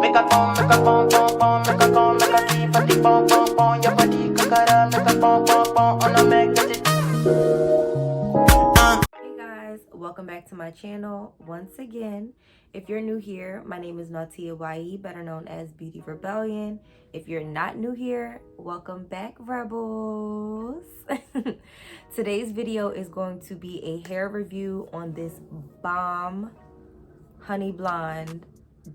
Make a phone, make a phone, phone, phone, make a call, make a key, party, phone, phone, phone. Your body, kakara, make a phone, phone, phone, on a magnetic. Hey guys, welcome back to my channel once again. If you're new here, my name is Nautia YE, better known as Beauty Rebellion. If you're not new here, welcome back, Rebels. Today's video is going to be a hair review on this bomb honey blonde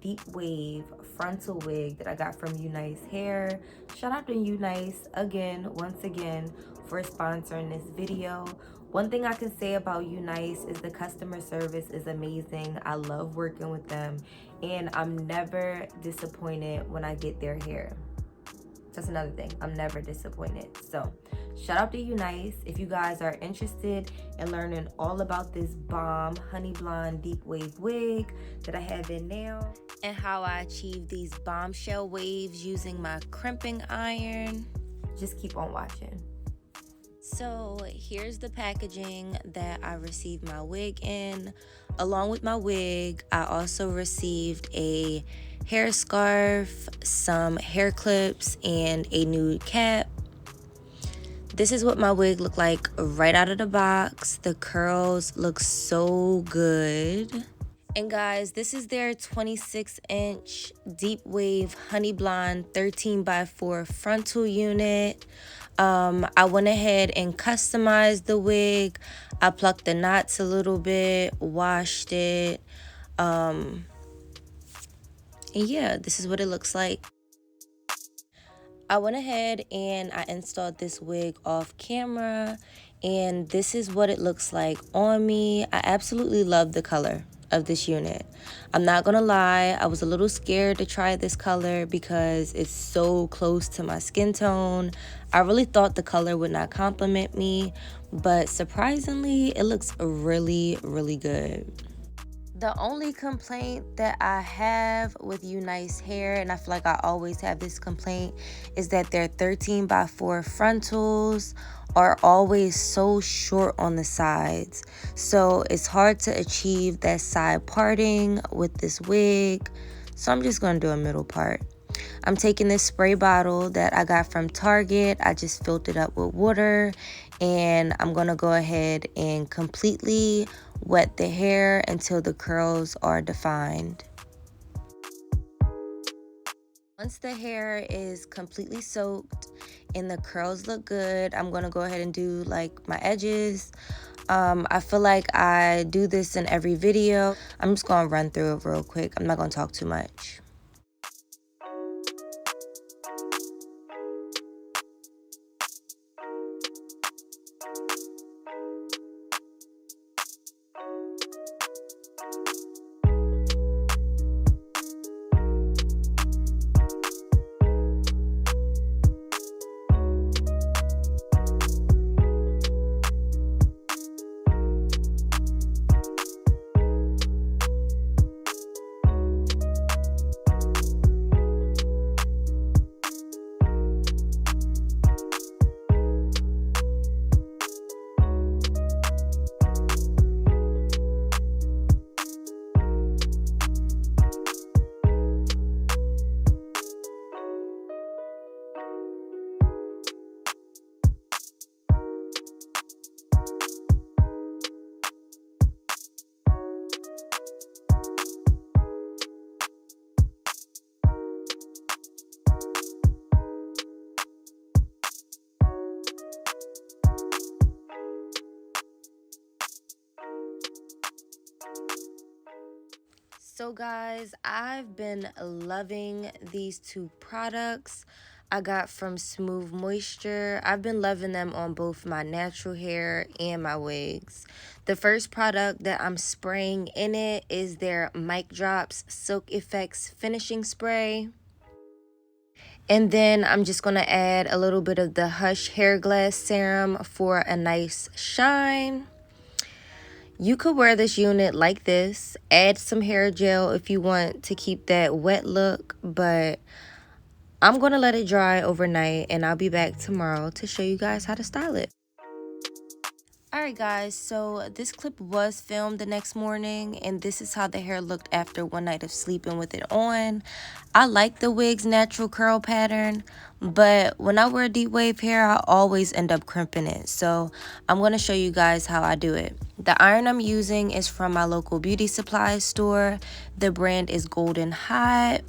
deep wave frontal wig that I got from Unice hair. Shout out to Unice once again for sponsoring this video. One thing I can say about Unice is the customer service is amazing. I love working with them and I'm never disappointed when I get their hair. That's another thing, I'm never disappointed. So shout out to Unice. If you guys are interested in learning all about this bomb honey blonde deep wave wig that I have in now and how I achieve these bombshell waves using my crimping iron, just keep on watching. So here's the packaging that I received my wig in. Along with my wig, I also received a hair scarf, some hair clips, and a nude cap. This is what my wig looked like right out of the box. The curls look so good. And guys, this is their 26-inch deep wave honey blonde 13x4 frontal unit. I went ahead and customized the wig. I plucked the knots a little bit, washed it. And yeah, this is what it looks like. I went ahead and I installed this wig off camera, and this is what it looks like on me. I absolutely love the color of this unit. I'm not gonna lie, I was a little scared to try this color because it's so close to my skin tone. I really thought the color would not compliment me, but surprisingly, it looks really, really good. The only complaint that I have with Unice hair, and I feel like I always have this complaint, is that their 13x4 frontals are always so short on the sides. So it's hard to achieve that side parting with this wig. So I'm just gonna do a middle part. I'm taking this spray bottle that I got from Target. I just filled it up with water, and I'm gonna go ahead and completely wet the hair until the curls are defined. Once the hair is completely soaked and the curls look good, I'm gonna go ahead and do like my edges. I feel like I do this in every video. I'm just gonna run through it real quick. I'm not gonna talk too much. So guys, I've been loving these two products I got from Smooth Moisture. I've been loving them on both my natural hair and my wigs. The first product that I'm spraying in it is their Mic Drops Silk Effects Finishing Spray. And then I'm just going to add a little bit of the Hush Hair Glass Serum for a nice shine. You could wear this unit like this, add some hair gel if you want to keep that wet look, but I'm going to let it dry overnight and I'll be back tomorrow to show you guys how to style it. Alright guys, so this clip was filmed the next morning and this is how the hair looked after one night of sleeping with it on. I like the wig's natural curl pattern, but when I wear deep wave hair, I always end up crimping it. So I'm going to show you guys how I do it. The iron I'm using is from my local beauty supply store. The brand is Golden Hot.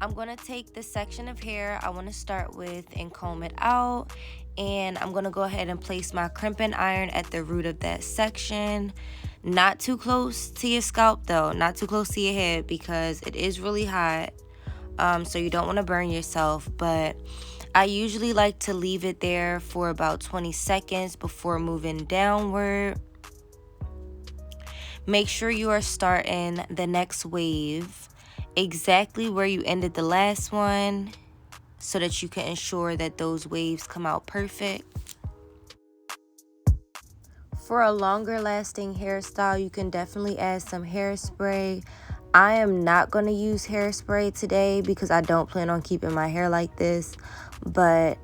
I'm going to take the section of hair I want to start with and comb it out. And I'm going to go ahead and place my crimping iron at the root of that section. Not too close to your scalp though, not too close to your head because it is really hot. So you don't want to burn yourself, but I usually like to leave it there for about 20 seconds before moving downward. Make sure you are starting the next wave exactly where you ended the last one, so that you can ensure that those waves come out perfect. For a longer lasting hairstyle, you can definitely add some hairspray. I am not going to use hairspray today because I don't plan on keeping my hair like this. But,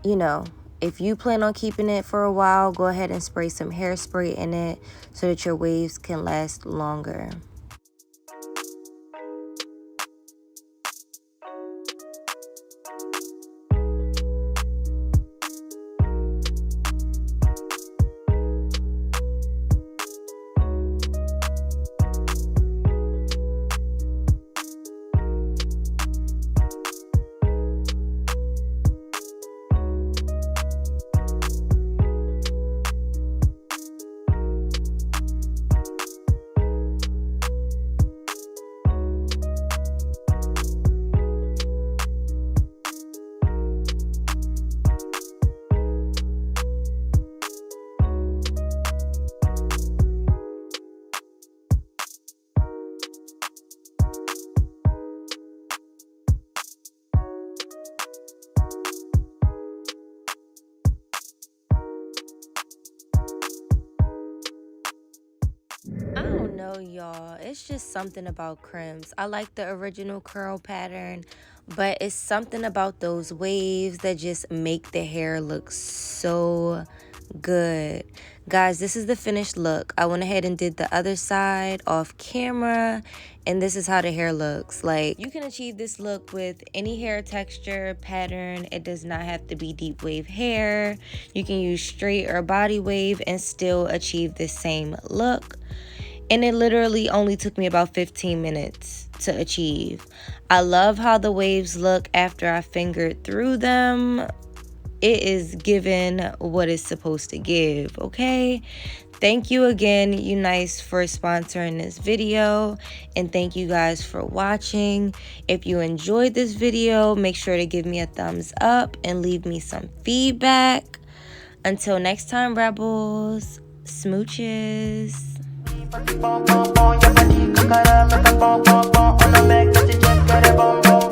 you know, if you plan on keeping it for a while, go ahead and spray some hairspray in it so that your waves can last longer. I don't know, y'all. It's just something about crimps. I like the original curl pattern, but it's something about those waves that just make the hair look so good. Guys, this is the finished look. I went ahead and did the other side off camera, and this is how the hair looks. Like, you can achieve this look with any hair texture, pattern. It does not have to be deep wave hair. You can use straight or body wave and still achieve the same look. And it literally only took me about 15 minutes to achieve. I love how the waves look after I fingered through them. It is giving what it's supposed to give, okay? Thank you again, Unice, for sponsoring this video. And thank you guys for watching. If you enjoyed this video, make sure to give me a thumbs up and leave me some feedback. Until next time, Rebels, smooches. Your body, kakara, make a pom pom pom on a make it, just get a bom bom.